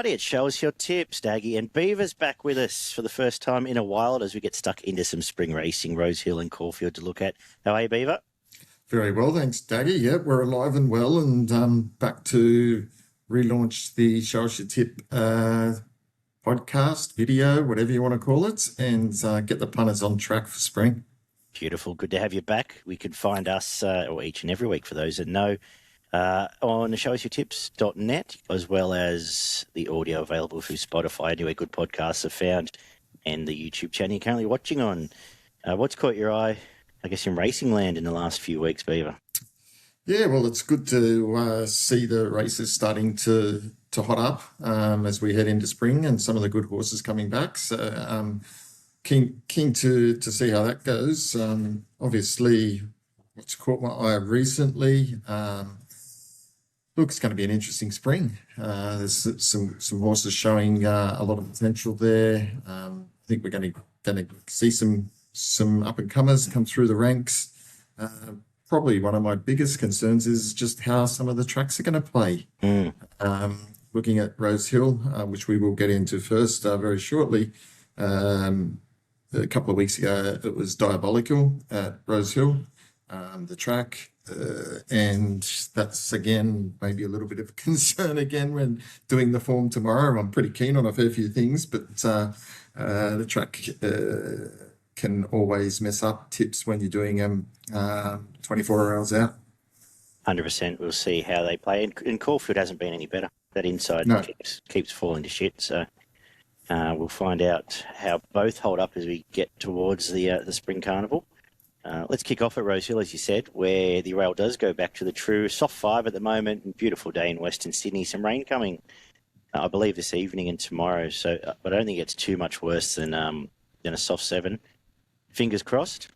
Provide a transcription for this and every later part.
Friday, it shows your tips, Daggy, and Beaver's back with us for the first time in a while as we get stuck into some spring racing, Rosehill and Caulfield to look at. How are you, Beaver? Very well, thanks, Daggy. Yeah, we're alive and well and back to relaunch the Show Us Your Tip podcast, video, whatever you want to call it, and get the punters on track for spring. Beautiful. Good to have you back. We can find us each and every week, for those that know, on showusyourtips.net, as well as the audio available through Spotify, anywhere good podcasts are found, and the YouTube channel you're currently watching on. What's caught your eye, I guess, in racing land in the last few weeks, Beaver? Yeah, well, it's good to see the races starting to hot up as we head into spring and some of the good horses coming back. So keen to see how that goes. Obviously, what's caught my eye recently, look, it's going to be an interesting spring. There's some horses showing a lot of potential there. I think we're going to see some up-and-comers come through the ranks. Probably one of my biggest concerns is just how some of the tracks are going to play. Looking at Rosehill, which we will get into first very shortly. A couple of weeks ago, it was diabolical at Rosehill, the track. And that's, again, maybe a little bit of a concern again when doing the form tomorrow. I'm pretty keen on a fair few things, but the track can always mess up tips when you're doing them 24 hours out. 100%. We'll see how they play. And Caulfield hasn't been any better. That inside keeps falling to shit. So we'll find out how both hold up as we get towards the Spring Carnival. Let's kick off at Rosehill, as you said, where the rail does go back to the true soft 5 at the moment. Beautiful day in Western Sydney. Some rain coming, I believe, this evening and tomorrow. So, but I don't think it's too much worse than a soft 7. Fingers crossed.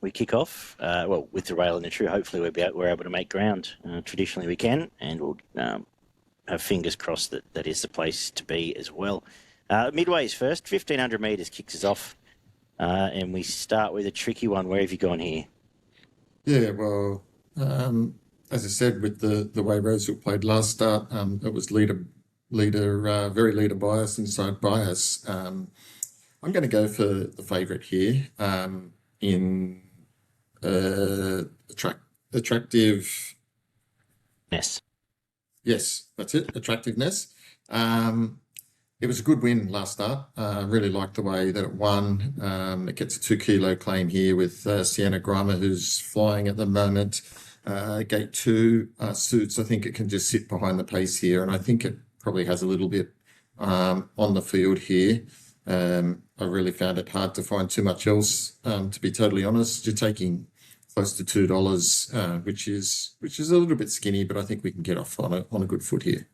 We kick off, with the rail and the true. Hopefully we're able to make ground. Traditionally we can, and we'll have fingers crossed that is the place to be as well. Midway's first, 1,500 metres kicks us off, and we start with a tricky one. Where have you gone here? Yeah, well, as I said, with the way Rosehill played last start, it was very leader bias, inside bias. I'm going to go for the favourite here in attractiveness. Yes, that's it, attractiveness. It was a good win last start. Really liked the way that it won. It gets a 2 kilo claim here with Sienna Grimer, who's flying at the moment. Gate 2 suits. I think it can just sit behind the pace here, and I think it probably has a little bit on the field here. I really found it hard to find too much else. To be totally honest, you're taking close to $2, which is a little bit skinny, but I think we can get off on a good foot here.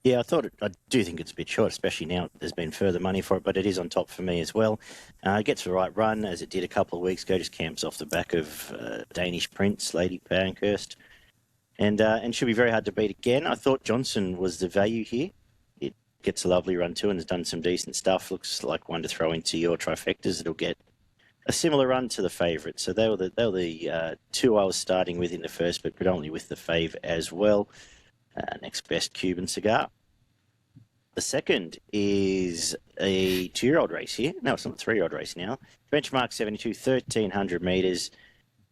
Yeah, I do think it's a bit short, especially now there's been further money for it, but it is on top for me as well. It gets the right run, as it did a couple of weeks ago, just camps off the back of Danish Prince, Lady Pankhurst, and should be very hard to beat again. I thought Johnson was the value here. It gets a lovely run too and has done some decent stuff. Looks like one to throw into your trifectas. It'll get a similar run to the favourite. So they were the two I was starting with in the first, but predominantly with the fave as well. Next best Cuban cigar. The second is a 2-year-old race here. No, it's not a 3-year-old race now. Benchmark 72, 1,300 metres.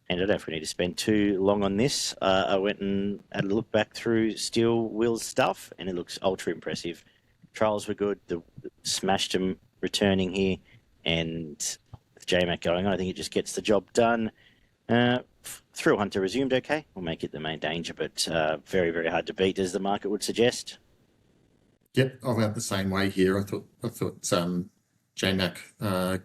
And I don't know if we need to spend too long on this. I went and had a look back through Steel Will's stuff, and it looks ultra impressive. Trials were good. Smashed them returning here. And with J-Mac going on, I think it just gets the job done. Thrill Hunter resumed okay. We'll make it the main danger, but very, very hard to beat, as the market would suggest. Yep, I went the same way here. I thought J-Mac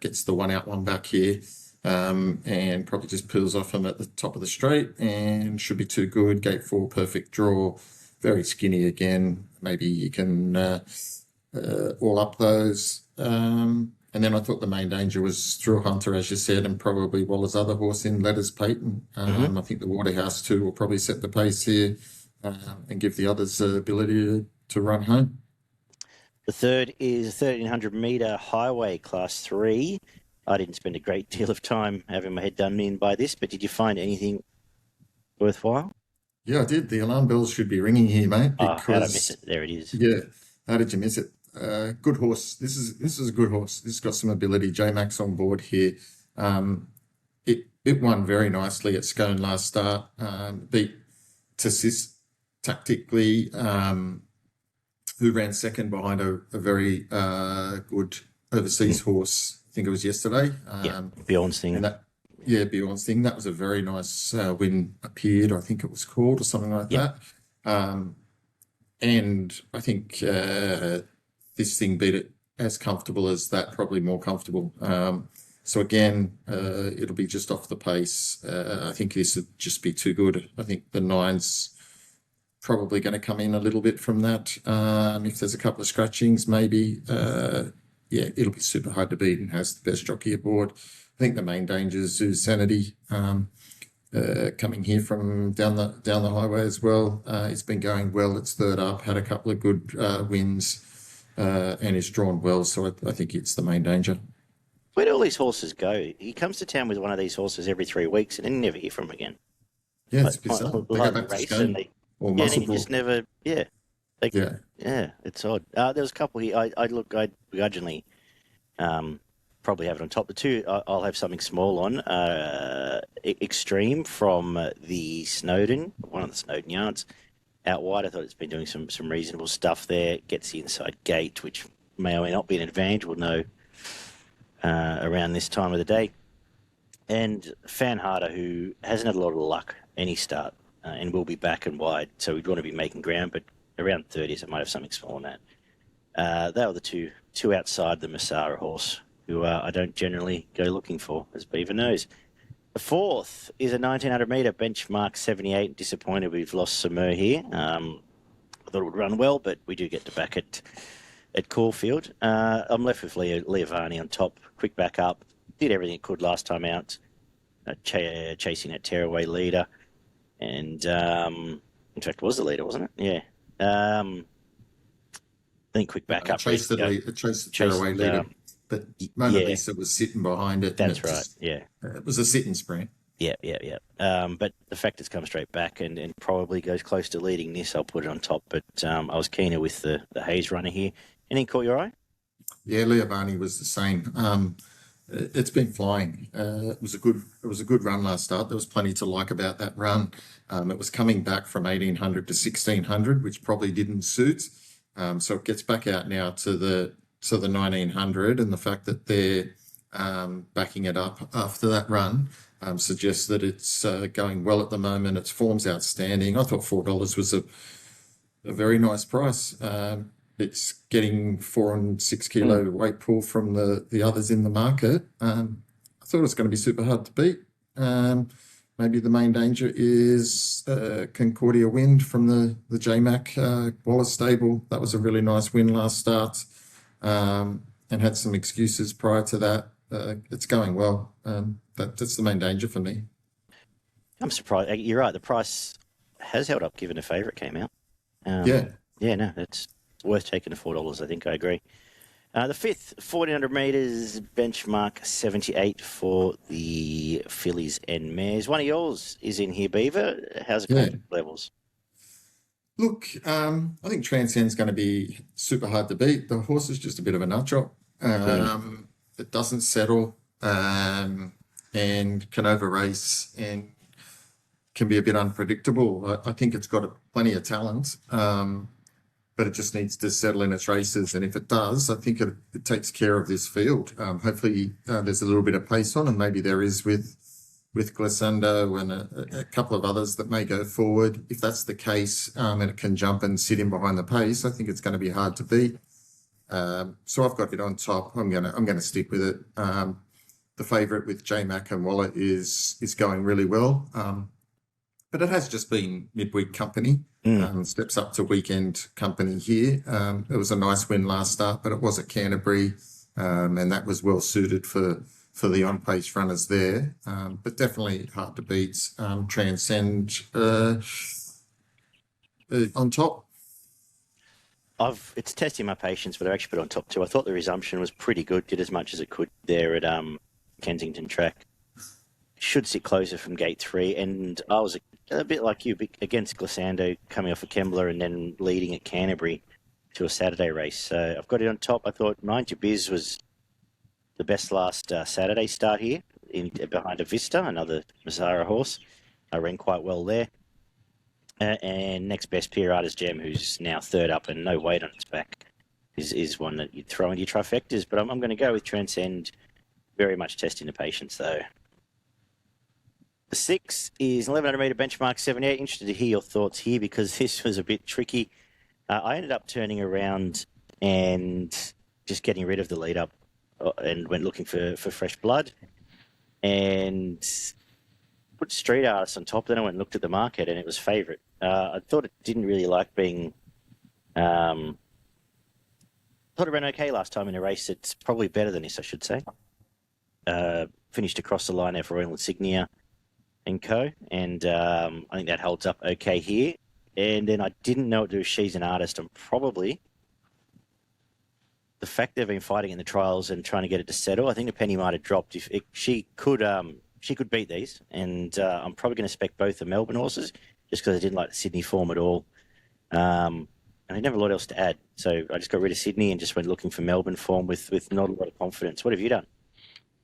gets the one out, one back here, and probably just peels off him at the top of the straight and should be too good. Gate 4, perfect draw. Very skinny again. Maybe you can all up those. And then I thought the main danger was Thrill Hunter, as you said, and probably Waller's other horse in Letters Peyton. I think the Waterhouse too will probably set the pace here and give the others the ability to run home. The third is a 1,300 metre highway class 3. I didn't spend a great deal of time having my head done in by this, but did you find anything worthwhile? Yeah, I did. The alarm bells should be ringing here, mate. Because, how did I miss it? There it is. Yeah. How did you miss it? Good horse. This is a good horse. This has got some ability. J Max on board here. It won very nicely at Scone last start. Beat Tassis tactically, who ran second behind a very good overseas horse. I think it was yesterday. Bjorn's thing. Bjorn's thing. That was a very nice win. Appeared, I think it was called, or something like that. And I think this thing beat it as comfortable as that, probably more comfortable. So again, it'll be just off the pace. I think this would just be too good. I think the 9's probably going to come in a little bit from that. If there's a couple of scratchings, maybe. It'll be super hard to beat and has the best jockey aboard. I think the main danger is Zoo's Sanity, coming here from down the highway as well. It's been going well. It's third up, had a couple of good wins, and is drawn well. So I think it's the main danger. Where do all these horses go? He comes to town with one of these horses every 3 weeks and then you never hear from him again. Yeah, it's bizarre. They go back to Scone or Muscle Ball. Just never, it's odd. There was a couple here. I'd begrudgingly probably have it on top. The two I'll have something small on. Xtreme from the Snowden, one of the Snowden yards. Out wide, I thought it's been doing some reasonable stuff there. Gets the inside gate, which may or may not be an advantage. We'll know around this time of the day. And Fan Harder, who hasn't had a lot of luck any start and will be back and wide, so we'd want to be making ground, but around 30s, I might have something small on that. They were the two outside the Masara horse, who I don't generally go looking for, as Beaver knows. The fourth is a 1900 metre benchmark 78. Disappointed we've lost Simurgh here. I thought it would run well, but we do get to back it at Caulfield. I'm left with Leovani on top. Quick back up. Did everything it could last time out. Chasing that tearaway leader. And, in fact, was the leader, wasn't it? Yeah. Then quick back up. Chased the tearaway leader. But Mona Lisa was sitting behind it. That's right, It was a sit-and sprint. Yeah. But the fact it's come straight back and probably goes close to leading this, I'll put it on top. But I was keener with the Hayes runner here. Anything caught your eye? Yeah, Leovani was the same. It's been flying. It was a good run last start. There was plenty to like about that run. It was coming back from 1800 to 1600, which probably didn't suit. So it gets back out now to the 1900, and the fact that they're backing it up after that run suggests that it's going well at the moment. Its form's outstanding. I thought $4 was a very nice price. It's getting 4 and 6 kilo weight pull from the others in the market. I thought it was going to be super hard to beat. Maybe the main danger is Concordia Wind from the JMac Wallace stable. That was a really nice win last start, and had some excuses prior to that. It's going well. That's the main danger for me. I'm surprised. You're right. The price has held up given a favourite came out. No, that's worth taking the $4. I think I agree. The fifth, 1400 metres, benchmark 78 for the fillies and mares. One of yours is in here, Beaver. How's it going levels? Look, I think Transcend's going to be super hard to beat. The horse is just a bit of a nut job. It doesn't settle and can over race and can be a bit unpredictable. I think it's got plenty of talent, but it just needs to settle in its races. And if it does, I think it takes care of this field. Hopefully there's a little bit of pace on, and maybe there is with Glissando and a couple of others that may go forward. If that's the case, and it can jump and sit in behind the pace, I think it's going to be hard to beat. So I've got it on top. I'm gonna stick with it. The favourite with J-Mac and Wallet is going really well. But it has just been midweek company. Steps up to weekend company here. It was a nice win last start, but it was at Canterbury, and that was well suited for the on-pace runners there. But definitely hard to beat. Transcend on top. It's testing my patience, but I actually put it on top too. I thought the resumption was pretty good. Did as much as it could there at Kensington track. Should sit closer from gate 3, and I was a bit like you against Glissando coming off of Kembla and then leading at Canterbury. to a Saturday race. So I've got it on top. I thought Mind Your Biz was the best last Saturday start here behind a Vista, another Mazzara horse. I ran quite well there. And next best Pirata's Gem, who's now third up and no weight on its back, is one that you'd throw into your trifectas. But I'm going to go with Transcend, very much testing the patience though. The 6 is 1100 metre benchmark 78. Interested to hear your thoughts here because this was a bit tricky. I ended up turning around and just getting rid of the lead up and went looking for fresh blood and put Street Artist on top. Then I went and looked at the market and it was favourite. I thought it didn't really like being... thought it ran okay last time in a race. It's probably better than this, I should say. Finished across the line there for Royal Insignia and co. And I think that holds up okay here. And then I didn't know what to do with She's an Artist. And probably the fact they've been fighting in the trials and trying to get it to settle, I think the penny might have dropped. If she could beat these. And I'm probably going to spec both the Melbourne horses just because I didn't like the Sydney form at all. And I didn't have a lot else to add. So I just got rid of Sydney and just went looking for Melbourne form with not a lot of confidence. What have you done?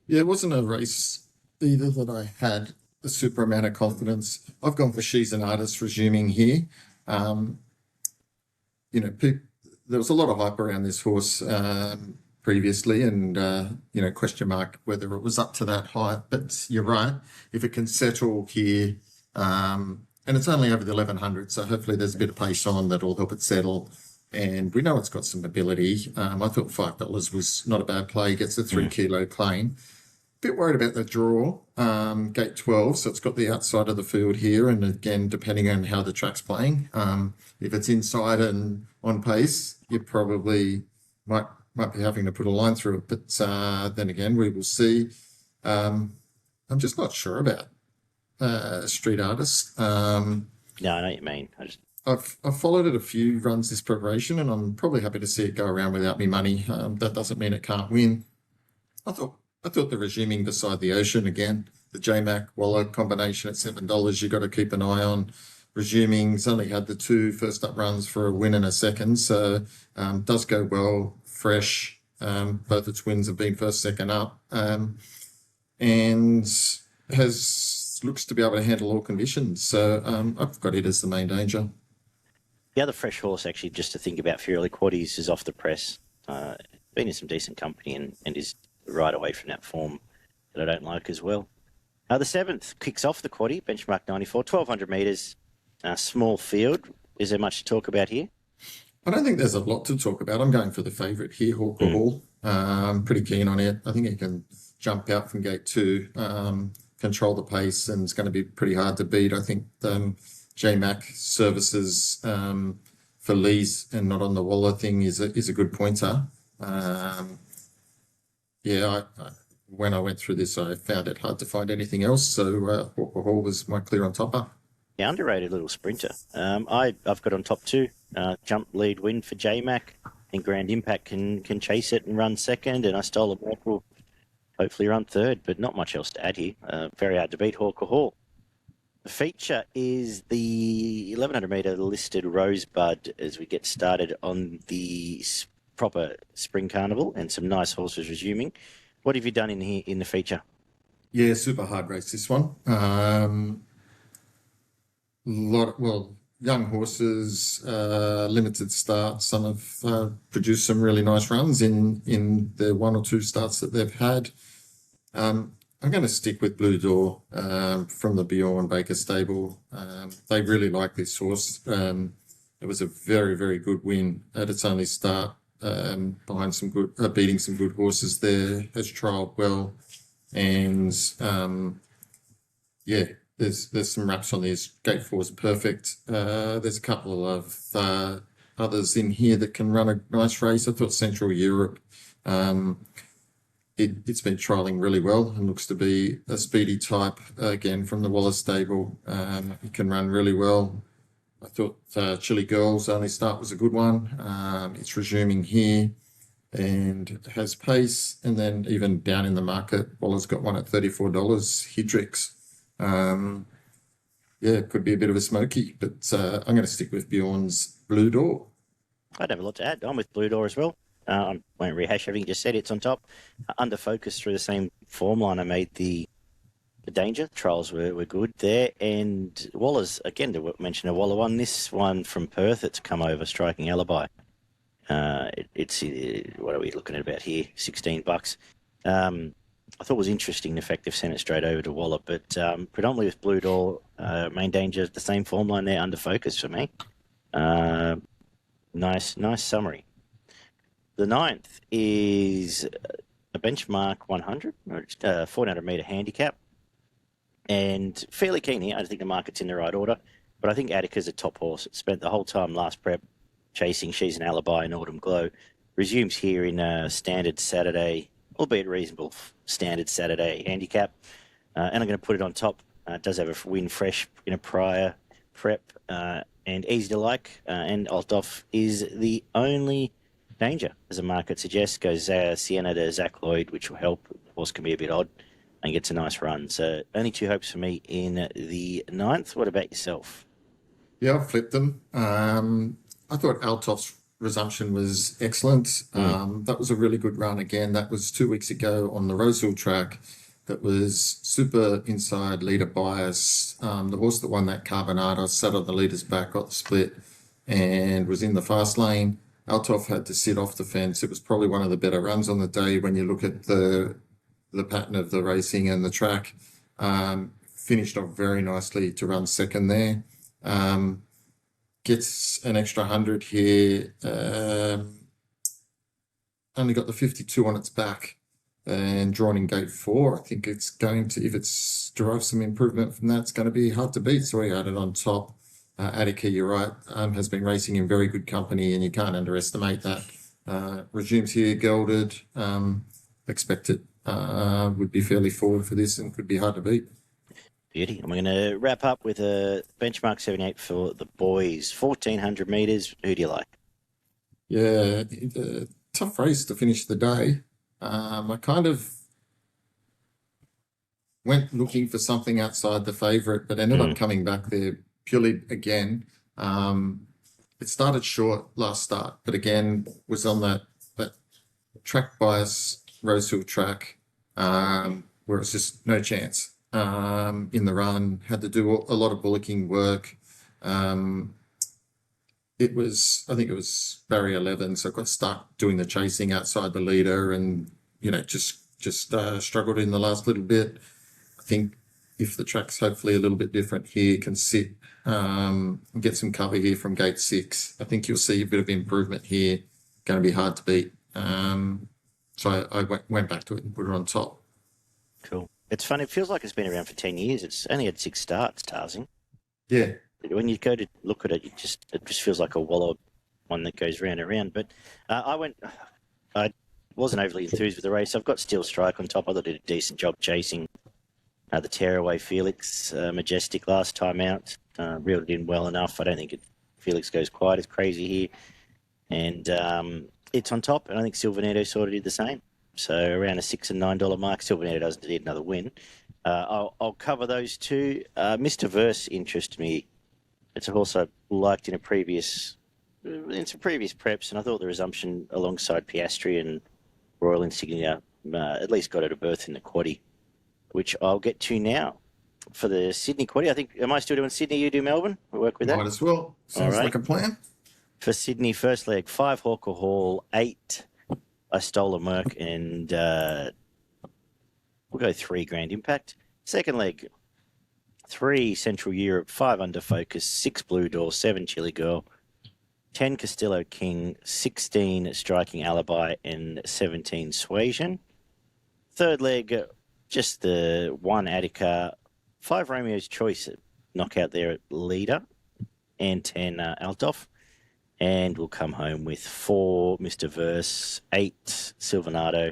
Yeah, it wasn't a race either that I had a super amount of confidence. I've gone for She's an Artist resuming here. There was a lot of hype around this horse previously and, question mark whether it was up to that height. But you're right, if it can settle here, and it's only over the 1100, so hopefully there's a bit of pace on that'll help it settle. And we know it's got some ability. I thought $5 was not a bad play. Gets a 3 kilo claim. Bit worried about the draw, gate 12, so it's got the outside of the field here, and again, depending on how the track's playing, if it's inside and on pace, you probably might be having to put a line through it, but then again, we will see. I'm just not sure about Street Artist. No, I know what you mean. I've followed it a few runs this preparation, and I'm probably happy to see it go around without me money. That doesn't mean it can't win. I thought the resuming beside the ocean again, the JMac Waller combination at $7, you've got to keep an eye on. Resuming's only had the 2 first up runs for a win and a second, so does go well, fresh. Both its wins have been first, second up, and looks to be able to handle all conditions. So I've got it as the main danger. The other fresh horse, actually, just to think about for early quaddies, is Off the Press. Been in some decent company and is right away from that form that I don't like as well. The 7th kicks off the quaddie, benchmark 94, 1200 metres, small field. Is there much to talk about here? I don't think there's a lot to talk about. I'm going for the favourite here, Hawker Hall. I'm pretty keen on it. I think it can jump out from gate 2, control the pace, and it's going to be pretty hard to beat. I think JMac services for Lee's and not on the Waller thing is a good pointer. When I went through this, I found it hard to find anything else. So Hawker Hall was my clear on topper. Yeah, underrated little sprinter. I've got on top 2. Jump lead win for JMac. I think Grand Impact can chase it and run second, and I stole a walk will hopefully run third, but not much else to add here. Very hard to beat Hawker Hall. The feature is the 1100 metre Listed Rosebud as we get started on the proper spring carnival and some nice horses resuming. What have you done in here in the feature? Yeah, super hard race this one. Young horses, limited starts. Some have produced some really nice runs in the 1 or 2 starts that they've had. I'm going to stick with Blue Door from the Bjorn Baker stable. They really like this horse. It was a very, very good win at its only start. Behind some good, beating some good horses there, has trialled well, and there's some wraps on this. Gate 4 is perfect. There's a couple of others in here that can run a nice race. I thought Central Europe, it's been trialling really well and looks to be a speedy type again from the Wallace stable. It can run really well. I thought Chili Girls only start was a good one. It's resuming here and has pace. And then even down in the market, Waller's got one at $34, Hydrix. It could be a bit of a smoky, but I'm going to stick with Bjorn's Blue Door. I don't have a lot to add. I'm with Blue Door as well. I won't rehash everything you just said. It's on top. Under focus through the same form line. I made the danger. Trials were good there. And Waller's, again, to mention a Waller one. This one from Perth, it's come over, striking alibi. It's what are we looking at about here? $16. I thought it was interesting the fact they've sent it straight over to Waller, but predominantly with Blue Door, main danger, the same form line there, under focus for me. Nice summary. The 9th is a benchmark 100, 400-metre handicap, and fairly keen here. I don't think the market's in the right order, but I think Attica's a top horse. It spent the whole time last prep chasing She's an Alibi and Autumn Glow. Resumes here in a standard Saturday, albeit reasonable standard Saturday handicap, and I'm going to put it on top. It does have a win fresh in a prior prep, and easy to like, and Althoff is the only danger, as the market suggests. Goes Sienna to Zach Lloyd, which will help. The horse can be a bit odd and gets a nice run. So only 2 hopes for me in the 9th. What about yourself? Yeah, I've flipped them. I thought Althoff's resumption was excellent. That was a really good run again. That was 2 weeks ago on the Rosehill track. That was super inside leader bias. The horse that won that Carbonata sat on the leader's back, got the split, and was in the fast lane. Althoff had to sit off the fence. It was probably one of the better runs on the day when you look at the pattern of the racing and the track. Finished off very nicely to run second there. Gets an extra 100 here. Only got the 52 on its back and drawn in gate 4. I think it's going to, if it's derived some improvement from that, it's going to be hard to beat. So we had it on top. Attica, you're right, has been racing in very good company, and you can't underestimate that. Resumes here, gelded. Expect it would be fairly forward for this and could be hard to beat. Beauty. I'm going to wrap up with a benchmark 78 for the boys. 1,400 metres. Who do you like? Yeah, tough race to finish the day. I kind of went looking for something outside the favourite, but ended up coming back there purely again. It started short last start, but again was on that track bias Rosehill track where it's just no chance in the run. Had to do a lot of bullocking work. I think it was barrier 11, so I got stuck doing the chasing outside the leader, and just struggled in the last little bit. I think if the track's hopefully a little bit different here, can sit and get some cover here from gate 6. I think you'll see a bit of improvement here. Going to be hard to beat. So I went back to it and put it on top. Cool. It's funny. It feels like it's been around for 10 years. It's only had 6 starts, Tarzan. Yeah. When you go to look at it, it just feels like a wallow one that goes round and round. But I wasn't overly enthused with the race. I've got Steel Strike on top. I thought I did a decent job chasing the Tearaway Felix Majestic last time out. Reeled it in well enough. I don't think Felix goes quite as crazy here. And it's on top, and I think Silvernedo sort of did the same. So around a $6 and $9 mark. Silvernedo doesn't need another win. I'll cover those two. Mr. Verse interests me. It's a horse I liked in some previous preps, and I thought the resumption alongside Piastri and Royal Insignia at least got it a berth in the quaddie, which I'll get to now. For the Sydney quaddie, I think, am I still doing Sydney, you do Melbourne? We'll work with that? Might as well. Sounds like a plan. For Sydney, first leg, 5 Hawker Hall, 8 I Stole a Merc, and we'll go 3 Grand Impact. Second leg, 3 Central Europe, 5 Under Focus, 6 Blue Door, 7 Chili Girl, 10 Castillo King, 16 Striking Alibi, and 17 Suasion. Third leg, just the 1 Attica, 5 Romeo's Choice knockout there at leader, and 10 Althoff. And we'll come home with 4 Mr. Verse, 8 Silverado,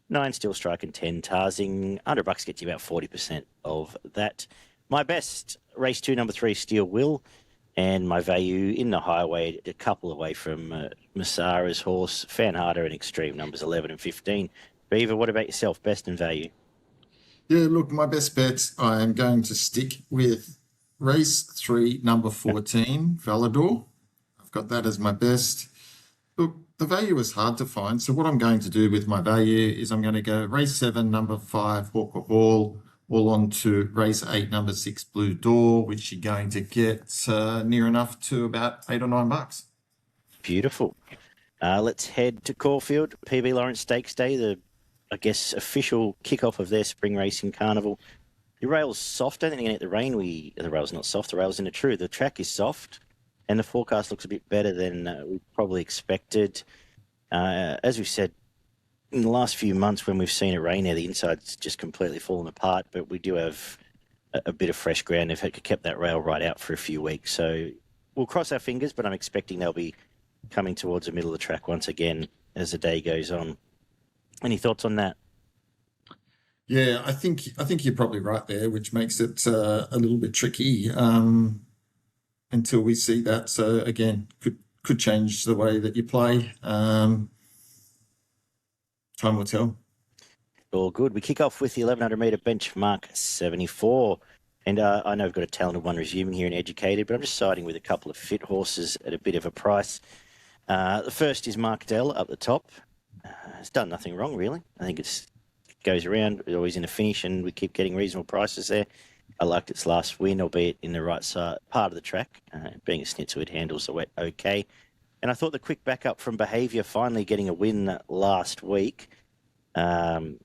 9 Steel Strike, and 10 Tarzing. $100 gets you about 40% of that. My best, race 2, number 3, Steel Will, and my value in the highway, a couple away from Masara's horse, Fan Harder and Xtreme, numbers 11 and 15. Beaver, what about yourself, best and value? Yeah, look, my best bets, I am going to stick with race 3, number 14, Valedor. I've got that as my best. Look, the value is hard to find. So what I'm going to do with my value is I'm going to go race 7, number 5, Hawker Hall, all on to race 8, number 6, Blue Door, which you're going to get near enough to about $8 or $9. Beautiful. Let's head to Caulfield, PB Lawrence Stakes Day, the, I guess, official kickoff of their spring racing carnival. The rail's soft. I don't think the rain, the rail's not soft, the rail's in the true. The track is soft, and the forecast looks a bit better than we probably expected. As we've said, in the last few months when we've seen it rain there, the inside's just completely fallen apart, but we do have a bit of fresh ground. They've kept that rail right out for a few weeks. So we'll cross our fingers, but I'm expecting they'll be coming towards the middle of the track once again as the day goes on. Any thoughts on that? Yeah, I think you're probably right there, which makes it a little bit tricky until we see that. So again, could change the way that you play. Time will tell. All good. We kick off with the 1100 metre benchmark 74. And I know I've got a talented one resuming here and Educated, but I'm just siding with a couple of fit horses at a bit of a price. The first is Markdel up the top. It's done nothing wrong, really. I think it goes around, always in a finish, and we keep getting reasonable prices there. I liked its last win, albeit in the right side part of the track. Being a schnitzel, it handles the wet okay. And I thought the quick backup from Behaviour, finally getting a win last week, going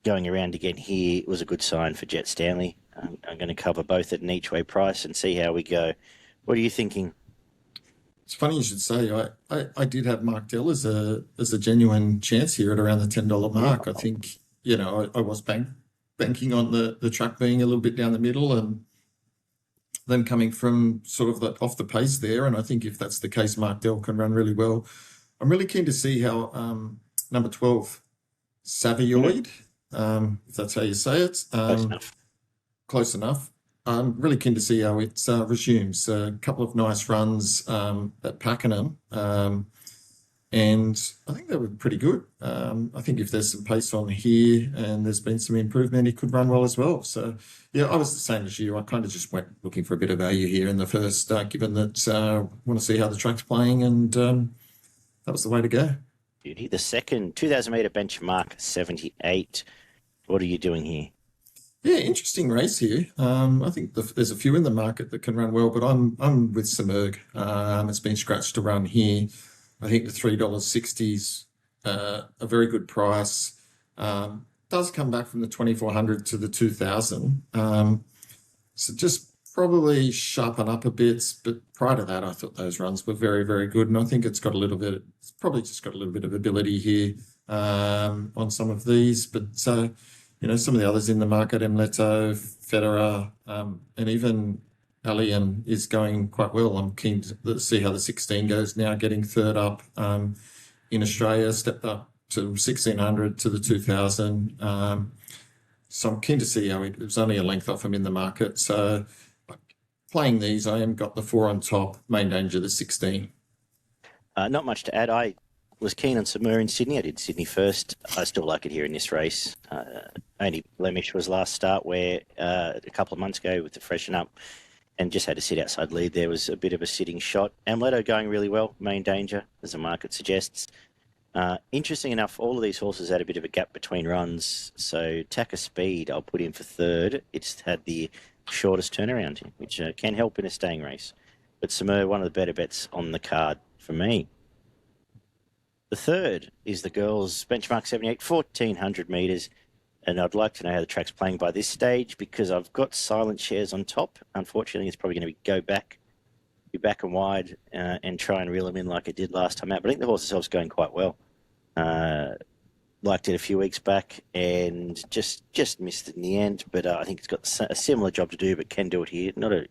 around again here, was a good sign for Jet Stanley. I'm going to cover both at an each way price and see how we go. What are you thinking? It's funny you should say. I did have Markdel as a genuine chance here at around the $10 mark. I think, I was banking on the track being a little bit down the middle and then coming from sort of off the pace there. And I think if that's the case, Markdel can run really well. I'm really keen to see how number 12, Savioid, if that's how you say it. Close enough. I'm really keen to see how it resumes. A couple of nice runs at Pakenham, and I think they were pretty good. I think if there's some pace on here and there's been some improvement, he could run well as well. So, yeah, I was the same as you. I kind of just went looking for a bit of value here in the first, given that I want to see how the track's playing, and that was the way to go. Beauty. The second 2,000 metre benchmark 78. What are you doing here? Yeah, interesting race here. I think there's a few in the market that can run well, but I'm with Simurgh. It's been scratched to run here. I think the $3.60's a very good price. Does come back from the 2,400 to the 2,000. So just probably sharpen up a bit. But prior to that, I thought those runs were very, very good, and I think it's probably just got a little bit of ability here on some of these, but. Some of the others in the market, Emleto, Federer, and even Allian is going quite well. I'm keen to see how the 16 goes now, getting third up in Australia, stepped up to 1,600 to the 2,000. So I'm keen to see how it was only a length off him in the market. So playing these, I am got the 4 on top, main danger the 16. Not much to add. I was keen on Simurgh in Sydney. I did Sydney first. I still like it here in this race. Only blemish was last start where a couple of months ago with the freshen up and just had to sit outside lead. There was a bit of a sitting shot. Amleto going really well, main danger, as the market suggests. Interesting enough, all of these horses had a bit of a gap between runs. So Tacker Speed, I'll put in for third. It's had the shortest turnaround, which can help in a staying race. But Simurgh, one of the better bets on the card for me. The third is the girls' benchmark 78, 1,400 metres. And I'd like to know how the track's playing by this stage because I've got silent shares on top. Unfortunately, it's probably going to be back and wide and try and reel them in like it did last time out. But I think the horse itself's going quite well. Liked it a few weeks back and just missed it in the end. But I think it's got a similar job to do, but can do it here. Not a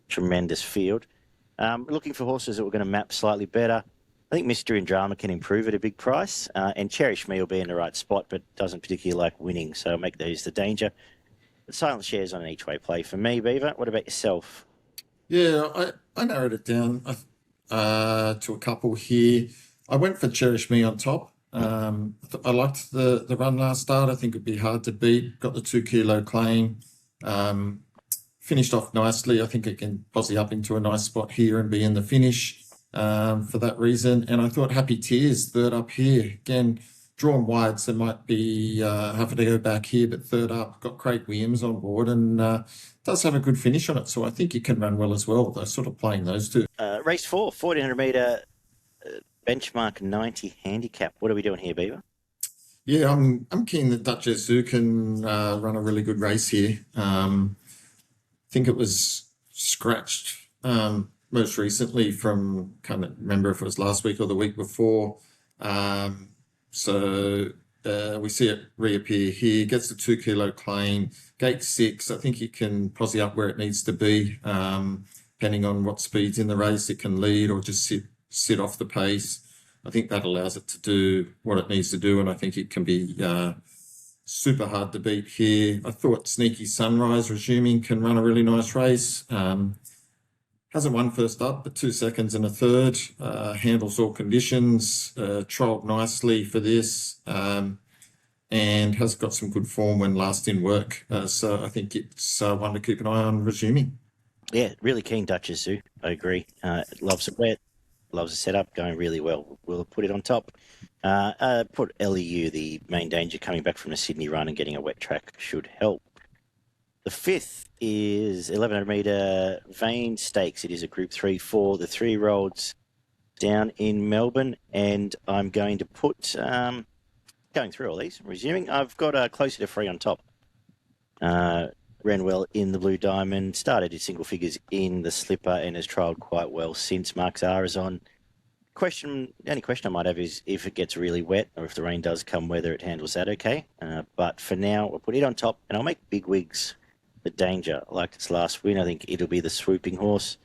tremendous field. Looking for horses that were going to map slightly better. I think Mystery and Drama can improve at a big price, and Cherish Me will be in the right spot, but doesn't particularly like winning, so I'll make those the danger. But silent shares on an each-way play for me, Beaver. What about yourself? Yeah, I narrowed it down to a couple here. I went for Cherish Me on top. I liked the run last start. I think it'd be hard to beat. Got the 2 kilo claim. Finished off nicely. I think it can posse up into a nice spot here and be in the finish. for that reason. And I thought Happy Tears, third up here. Again, drawn wide, so might be having to go back here, but third up, got Craig Williams on board and does have a good finish on it. So I think he can run well as well. They're sort of playing those two. Race 4, 1400 metre benchmark 90 handicap. What are we doing here, Beaver? Yeah, I'm keen that Duchess Zoo can run a really good race here. I think it was scratched most recently from, can't remember if it was last week or the week before. So we see it reappear here, gets the 2 kilo claim, gate 6. I think it can posse up where it needs to be. Depending on what speed's in the race, it can lead or just sit off the pace. I think that allows it to do what it needs to do, and I think it can be super hard to beat here. I thought Sneaky Sunrise resuming can run a really nice race. Hasn't won first up, but 2 seconds and a third. Handles all conditions, trialled nicely for this, and has got some good form when last in work. So I think it's one to keep an eye on resuming. Yeah, really keen Duchess Zoo. I agree. Loves it wet, loves the setup, going really well. We'll put it on top. Put LEU, the main danger, coming back from the Sydney run and getting a wet track should help. The 5th is 1100 metre Vane Stakes. It is a Group 3 for the 3-year-olds down in Melbourne, and I'm going to put, going through all these, resuming, I've got Closer to Free on top. Ran well in the Blue Diamond, started in single figures in the Slipper and has trialled quite well since. Mark Zara's on. The only question I might have is if it gets really wet or if the rain does come, whether it handles that okay. But for now, I'll put it on top and I'll make Big Wigs the danger. I liked its last win. I think it'll be the swooping horse.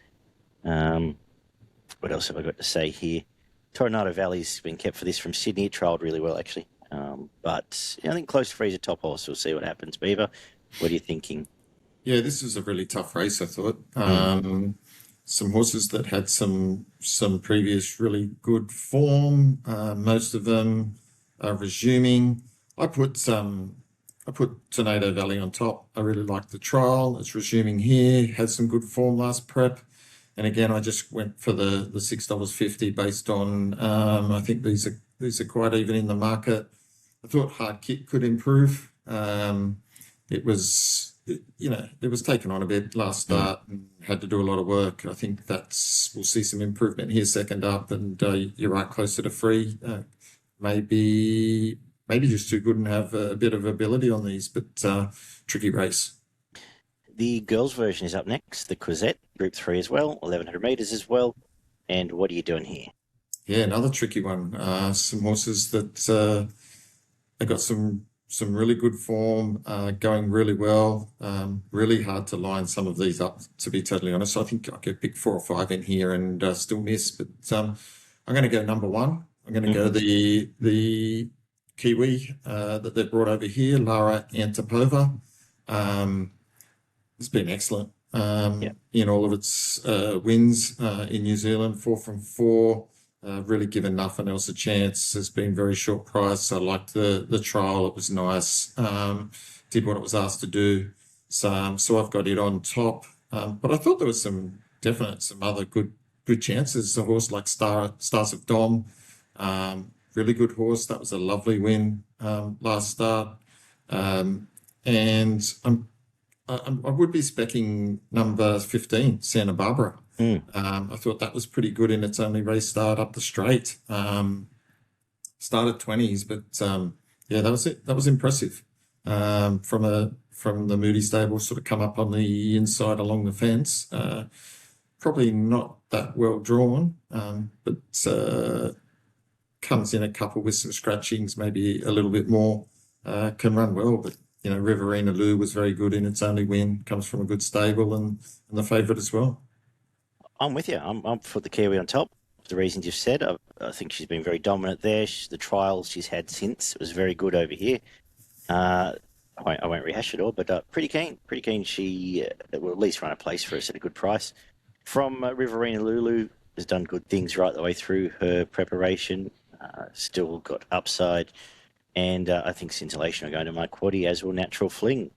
What else have I got to say here? Tornado Valley's been kept for this from Sydney. It trialled really well, actually. But I think Close to Free's a top horse. We'll see what happens. Beaver, what are you thinking? Yeah, this was a really tough race, I thought. Some horses that had some previous really good form. Most of them are resuming. I put Tornado Valley on top. I really liked the trial. It's resuming here. Had some good form last prep. And again, I just went for the $6.50 based on, I think these are quite even in the market. I thought Hard Kick could improve. It was taken on a bit last start and had to do a lot of work. I think we'll see some improvement here second up, and you're right, Closer to Free. Maybe just too good and have a bit of ability on these, but tricky race. The girls' version is up next, the Crusader, Group 3 as well, 1100 metres as well. And what are you doing here? Yeah, another tricky one. Some horses that have got some really good form, going really well. Really hard to line some of these up, to be totally honest. I think I could pick 4 or 5 in here and still miss. But I'm going to go number 1. I'm going to go the Kiwi that they've brought over here, Lara Antipova. It's been excellent in all of its wins in New Zealand, 4 from 4. Really given nothing else a chance. Has been very short price. I liked the trial. It was nice. Did what it was asked to do. So I've got it on top. But I thought there was some other good chances. A horse like Stars of Dom, really good horse. That was a lovely win last start. And I would be speccing number 15, Santa Barbara. I thought that was pretty good in its only race start up the straight. Started 20s, but that was it. That was impressive. From the Moody stable, sort of come up on the inside along the fence. Probably not that well drawn, but comes in a couple with some scratchings, maybe a little bit more. Can run well, but Riverina Lou was very good in its only win. Comes from a good stable and the favourite as well. I'm with you. I'm for the Kiwi on top. For the reasons you've said, I think she's been very dominant there. The trials she's had since was very good over here. I won't rehash it all, but pretty keen. She will at least run a place for us at a good price. From Riverina Lulu, has done good things right the way through her preparation. Still got upside. And I think Scintillation are going to my quaddie, as will Natural Fling.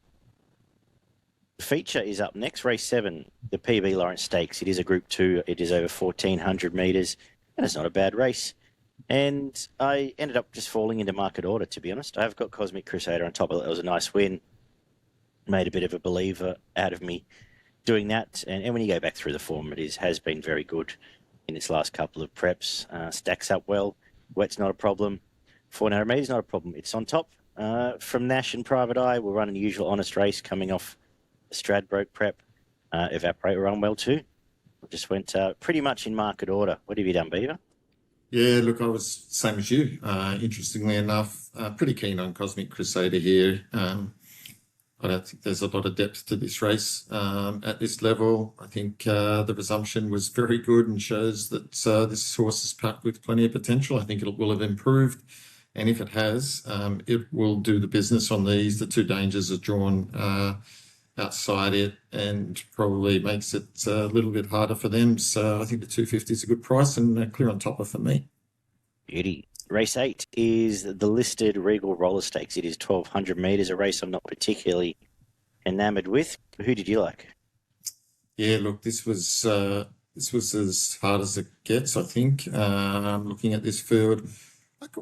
The feature is up next, race 7, the PB Lawrence Stakes. It is a Group 2. It is over 1,400 metres, and it's not a bad race. And I ended up just falling into market order, to be honest. I've got Cosmic Crusader on top of it. It was a nice win. Made a bit of a believer out of me doing that. And when you go back through the form, has been very good in its last couple of preps. Stacks up well. Wet's not a problem. 400 metres not a problem. It's on top. From Nash and Private Eye, we'll run a usual honest race coming off Stradbroke prep. Evaporate will run well too. Just went pretty much in market order. What have you done, Beaver? Yeah, look, I was same as you. Interestingly enough, pretty keen on Cosmic Crusader here. I don't think there's a lot of depth to this race at this level. I think the resumption was very good and shows that this horse is packed with plenty of potential. I think it will have improved. And if it has, it will do the business on these. The two dangers are drawn outside it and probably makes it a little bit harder for them. So I think the 250 is a good price and clear on topper for me. Beauty. Race 8 is the listed Regal Roller Stakes. It is 1,200 metres, a race I'm not particularly enamoured with. Who did you like? Yeah, look, this was as hard as it gets, I think. Looking at this field,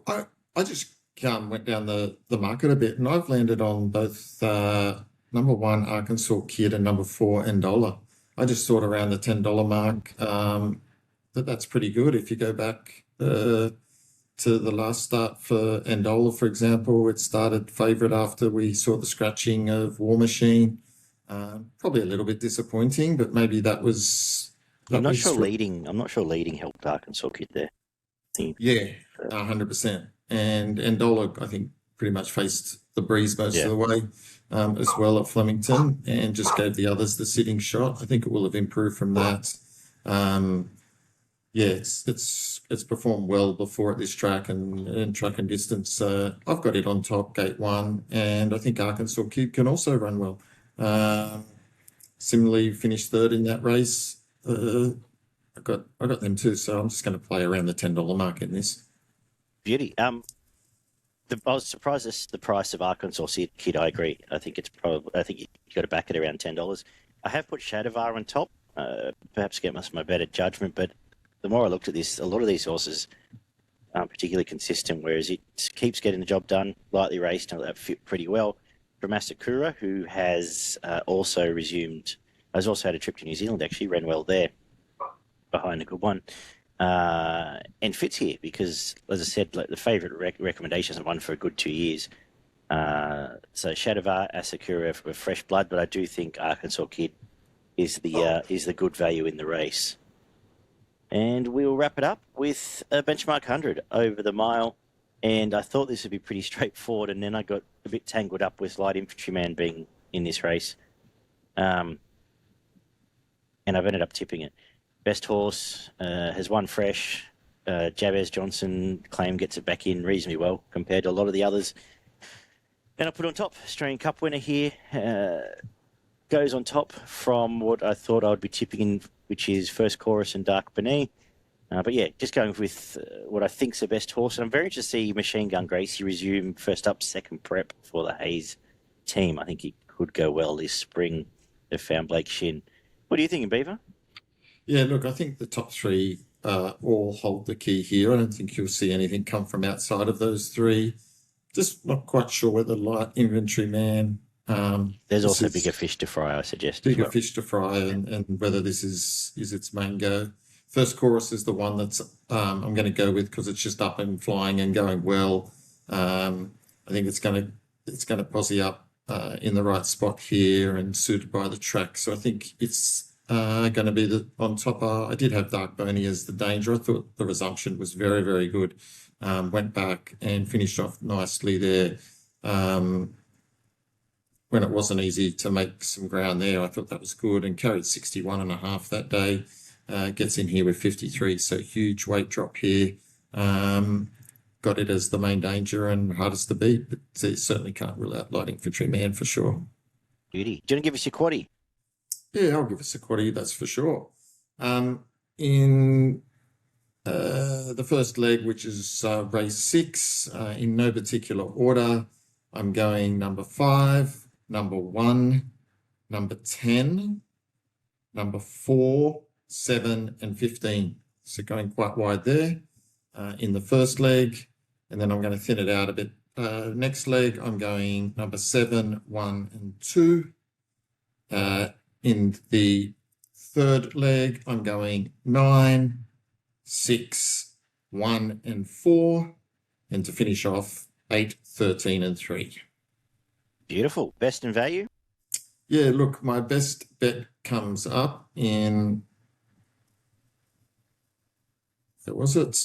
I just went down the market a bit, and I've landed on both number 1 Arkansas Kid and number 4 N-Dollar. I just thought around the $10 mark that's pretty good. If you go back to the last start for N-Dollar, for example, it started favourite after we saw the scratching of War Machine. Probably a little bit disappointing, but maybe that was. I'm not sure leading helped Arkansas Kid there. Yeah, 100%. And N-Dollar, I think, pretty much faced the breeze most of the way as well at Flemington and just gave the others the sitting shot. I think it will have improved from that. It's performed well before at this track and track and distance. I've got it on top, gate 1, and I think Arkansas Kid can also run well. Similarly, finished 3rd in that race. I got them too, so I'm just going to play around the $10 mark in this. Beauty. I was surprised at the price of Arkansas Kid. I agree. I think you got to back it around $10. I have put Shadavar on top, perhaps against my better judgment, but the more I looked at this, a lot of these horses aren't particularly consistent, whereas it keeps getting the job done, lightly raced, and that fit pretty well. Dramastakura, who has also had a trip to New Zealand, actually, ran well there, behind a good one. And fits here because, as I said, like the favourite recommendations have won for a good 2 years. So Shadavar, Asakura with fresh blood, but I do think Arkansas Kid is the good value in the race. And we'll wrap it up with a benchmark 100 over the mile. And I thought this would be pretty straightforward, and then I got a bit tangled up with Light Infantryman being in this race. And I've ended up tipping it. Best horse has won fresh. Jabez Johnson claim gets it back in reasonably well compared to a lot of the others. And I put on top, Australian Cup winner here. Goes on top from what I thought I would be tipping in, which is First Chorus and Dark Beneath. But yeah, just going with what I think's the best horse. And I'm very interested to see Machine Gun Gracie resume first up, second prep for the Hayes team. I think he could go well this spring. They've found Blake Shin. What are you thinking, Beaver? Yeah, look, I think the top 3 all hold the key here. I don't think you'll see anything come from outside of those 3. Just not quite sure whether Light Infantryman. There's also bigger fish to fry, I suggest. Bigger fish to fry, and whether this is its main go. First Chorus is the one that's I'm going to go with because it's just up and flying and going well. I think it's going to posse up in the right spot here and suited by the track. So I think it's going to be on top. I did have Dark Boney as the danger. I thought the resumption was very, very good. Went back and finished off nicely there. When it wasn't easy to make some ground there, I thought that was good and carried 61.5 that day. Gets in here with 53, so huge weight drop here. Got it as the main danger and hardest to beat, but certainly can't rule out Light Infantryman for sure. Beauty. Do you want to give us your quaddie? Yeah, I'll give us a quaddie, that's for sure. In the first leg, which is race 6, in no particular order, I'm going number 5, number 1, number 10, number 4, 7, and 15. So going quite wide there in the first leg, and then I'm going to thin it out a bit. Next leg, I'm going number 7, 1, and 2. In the third leg, I'm going 9, 6, 1, and 4. And to finish off, 8, 13, and 3. Beautiful. Best in value? Yeah, look, my best bet comes up in... Where was it?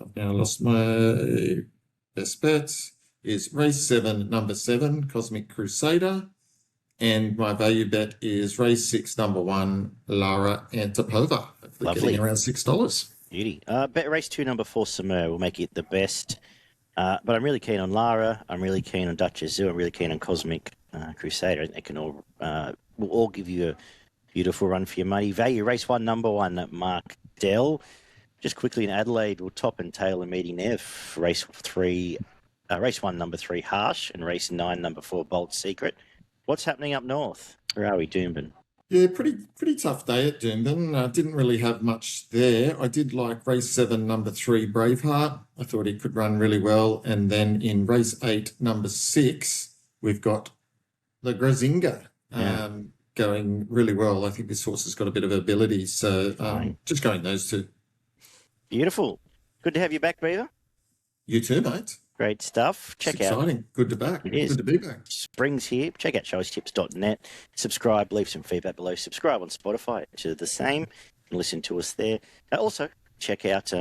I've now lost my best bet. Is race 7, number 7, Cosmic Crusader. And my value bet is race 6, number 1, Lara Antipova. Lovely. Getting around $6. Beauty. Bet race 2, number 4, Simurgh will make it the best. But I'm really keen on Lara. I'm really keen on Duchess Zoo. I'm really keen on Cosmic Crusader. I think they can all will all give you a beautiful run for your money. Value race 1, number 1, Markdel. Just quickly in Adelaide, we'll top and tail a meeting there. Race 1, number 3, Harsh, and race 9, number 4, Bold Secret. What's happening up north? Where are we, Doomben? Yeah, pretty tough day at Doomben. Didn't really have much there. I did like race 7, number 3, Braveheart. I thought he could run really well. And then in race 8, number 6, we've got the Grazinga going really well. I think this horse has got a bit of ability. So just going those two. Beautiful. Good to have you back, Beaver. You too, mate. Great stuff. Check out. Exciting. Good to back. It is. Good to be back. Spring's here. Check out showstips.net. Subscribe. Leave some feedback below. Subscribe on Spotify. To the same. And listen to us there. Also, check out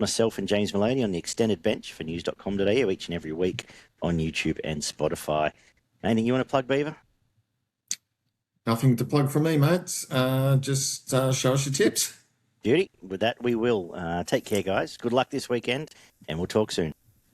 myself and James Maloney on the Extended Bench for news.com.au each and every week on YouTube and Spotify. Anything you want to plug, Beaver? Nothing to plug from me, mate. Just show us your tips. Beauty. With that, we will. Take care, guys. Good luck this weekend, and we'll talk soon.